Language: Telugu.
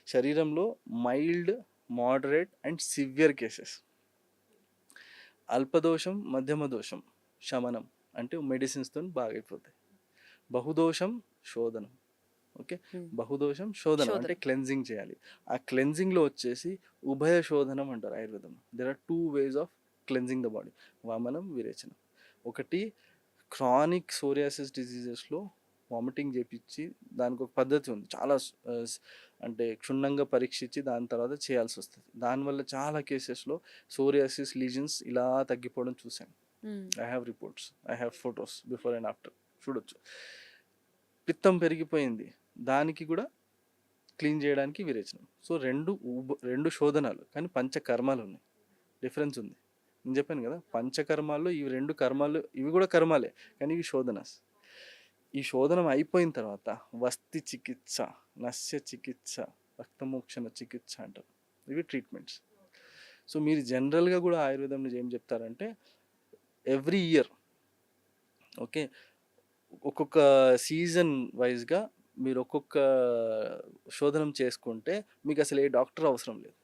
శరీరంలో mild, moderate and severe cases, అల్పదోషం, మధ్యమ దోషం శమనం అంటే మెడిసిన్స్తో బాగా అయిపోతాయి. బహుదోషం శోధనం. ఓకే, బహుదోషం శోధనం అంటే క్లెన్జింగ్ చేయాలి. ఆ క్లెన్జింగ్లో వచ్చేసి ఉభయ శోధనం అంటారు ఆయుర్వేదం. There are 2 ways of cleansing the body, వామనం, విరేచనం. ఒకటి క్రానిక్ సోరియాసిస్ డిసీజెస్లో వామిటింగ్ చేపించి దానికి ఒక పద్ధతి ఉంది, చాలా అంటే క్షుణ్ణంగా పరీక్షించి దాని తర్వాత చేయాల్సి వస్తుంది. దానివల్ల చాలా కేసెస్లో సోరియాసిస్ లీజన్స్ ఇలా తగ్గిపోవడం చూశాను. I have reports, I have photos before and after, చూడొచ్చు. పిత్తం పెరిగిపోయింది, దానికి కూడా క్లీన్ చేయడానికి విరేచనం. సో రెండు శోధనాలు, కానీ పంచకర్మాలు ఉన్నాయి, డిఫరెన్స్ ఉంది. నేను చెప్పాను కదా, పంచకర్మాల్లో ఇవి 2 కర్మాలు, ఇవి కూడా కర్మాలే కానీ ఇవి శోధనస్. ఈ శోధనం అయిపోయిన తర్వాత వస్తి చికిత్స, నస్య చికిత్స, రక్తమోక్షణ చికిత్స అంటారు, ఇవి ట్రీట్మెంట్స్. సో మీరు జనరల్గా కూడా ఆయుర్వేదంలో ఏం చెప్తారంటే ఎవ్రీ ఇయర్, ఓకే, ఒక్కొక్క సీజన్ వైజ్గా మీరు ఒక్కొక్క శోధనం చేసుకుంటే మీకు అసలు ఏ డాక్టర్ అవసరం లేదు.